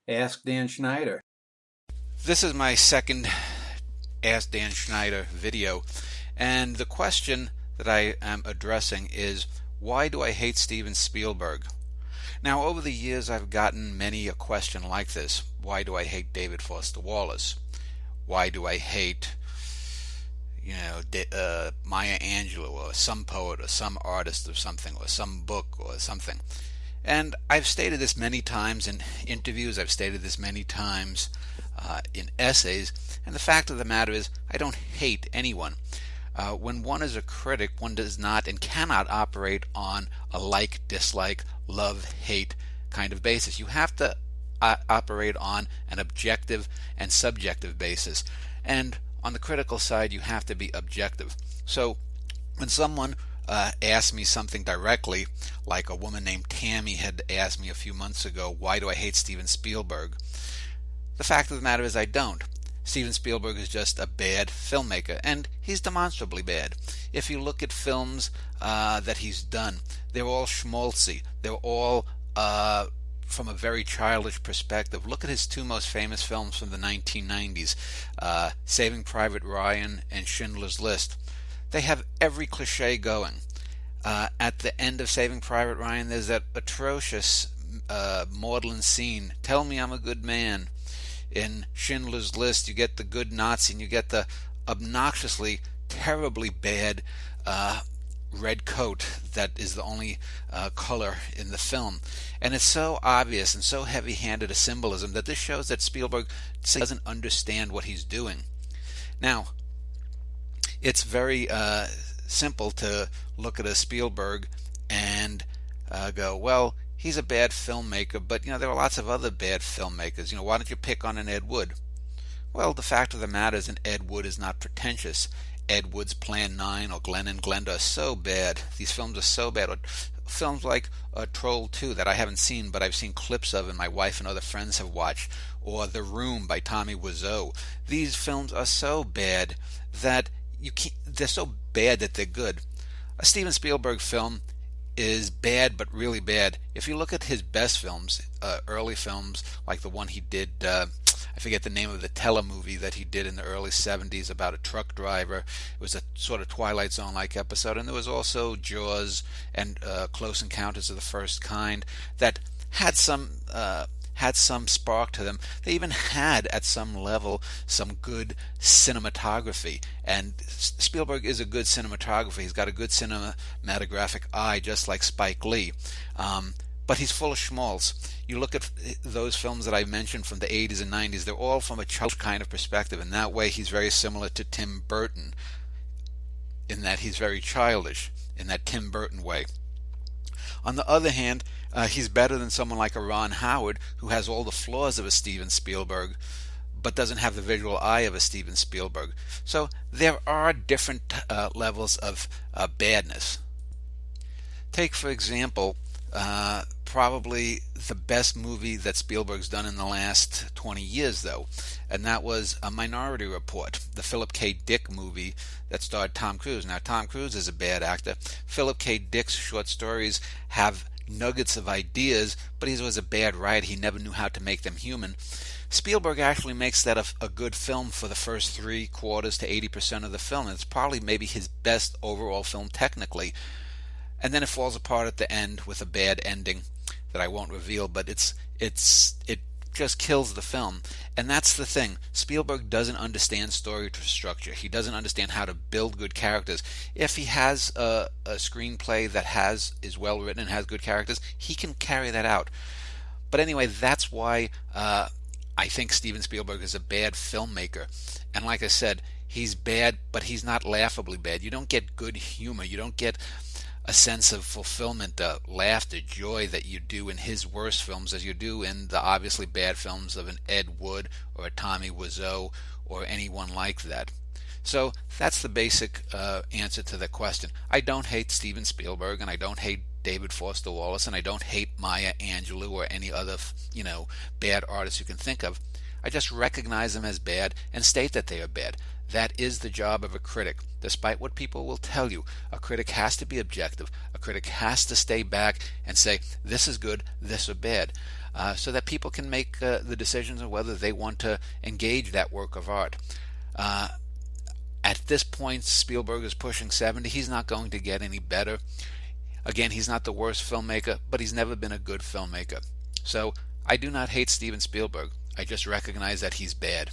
Ask Dan Schneider. This is my second Ask Dan Schneider video, and the question that I am addressing is, why do I hate Steven Spielberg? Now, over the years I've gotten many a question like this. Why do I hate David Foster Wallace? Why do I hate Maya Angelou, or some poet, or some artist, or something, or some book, or something? And I've stated this many times in interviews, I've stated this many times in essays, and the fact of the matter is, I don't hate anyone. When one is a critic, one does not and cannot operate on a like-dislike, love-hate kind of basis. You have to operate on an objective and subjective basis. And on the critical side, you have to be objective. So when someone asks me something directly, like a woman named Tammy had asked me a few months ago, why do I hate Steven Spielberg? The fact of the matter is, I don't. Steven Spielberg is just a bad filmmaker, and he's demonstrably bad. If you look at films that he's done, they're all schmaltzy. They're all from a very childish perspective. Look at his two most famous films from the 1990s, Saving Private Ryan and Schindler's List. They have every cliche going. At the end of Saving Private Ryan, there's that atrocious maudlin scene, "Tell me I'm a good man." In Schindler's List, you get the good Nazi, and you get the obnoxiously, terribly bad red coat that is the only color in the film. And it's so obvious and so heavy-handed a symbolism that this shows that Spielberg doesn't understand what he's doing. Now, it's very simple to look at a Spielberg and go, well, he's a bad filmmaker, but there are lots of other bad filmmakers. Why don't you pick on an Ed Wood? Well, the fact of the matter is, an Ed Wood is not pretentious. Ed Wood's Plan 9 or Glenn and Glenda are so bad. These films are so bad. Or films like Troll 2 that I haven't seen, but I've seen clips of and my wife and other friends have watched. Or The Room by Tommy Wiseau. These films are so bad that they're so bad that they're good. A Steven Spielberg film is bad, but really bad. If you look at his best films, early films like the one he did, I forget the name of the telemovie that he did in the early 70s about a truck driver. It was a sort of Twilight Zone-like episode, and there was also Jaws and Close Encounters of the First Kind that had some spark to them. They even had, at some level, some good cinematography. And Spielberg is a good cinematographer. He's got a good cinematographic eye, just like Spike Lee. But he's full of schmaltz. You look at those films that I mentioned from the 80s and 90s, they're all from a childish kind of perspective. In that way, he's very similar to Tim Burton, in that he's very childish, in that Tim Burton way. On the other hand, he's better than someone like a Ron Howard, who has all the flaws of a Steven Spielberg, but doesn't have the visual eye of a Steven Spielberg. So there are different levels of badness. Take, for example, probably the best movie that Spielberg's done in the last 20 years, though, and that was A Minority Report, the Philip K. Dick movie that starred Tom Cruise. Now, Tom Cruise is a bad actor. Philip K. Dick's short stories have nuggets of ideas, but he was a bad writer. He never knew how to make them human. Spielberg actually makes that a good film for the first 3/4 to 80% of the film. It's probably maybe his best overall film technically. And then it falls apart at the end with a bad ending that I won't reveal, but it just kills the film. And that's the thing. Spielberg doesn't understand story structure. He doesn't understand how to build good characters. If he has a screenplay that is well written and has good characters, he can carry that out. But anyway, that's why I think Steven Spielberg is a bad filmmaker. And like I said, he's bad, but he's not laughably bad. You don't get good humor. You don't get a sense of fulfillment, laughter, joy that you do in his worst films as you do in the obviously bad films of an Ed Wood or a Tommy Wiseau or anyone like that. So that's the basic answer to the question. I don't hate Steven Spielberg, and I don't hate David Foster Wallace, and I don't hate Maya Angelou or any other bad artists you can think of. I just recognize them as bad and state that they are bad. That is the job of a critic. Despite what people will tell you, a critic has to be objective. A critic has to stay back and say, this is good, this is bad, so that people can make the decisions of whether they want to engage that work of art. At this point, Spielberg is pushing 70. He's not going to get any better. Again, he's not the worst filmmaker, but he's never been a good filmmaker. So I do not hate Steven Spielberg. I just recognize that he's bad.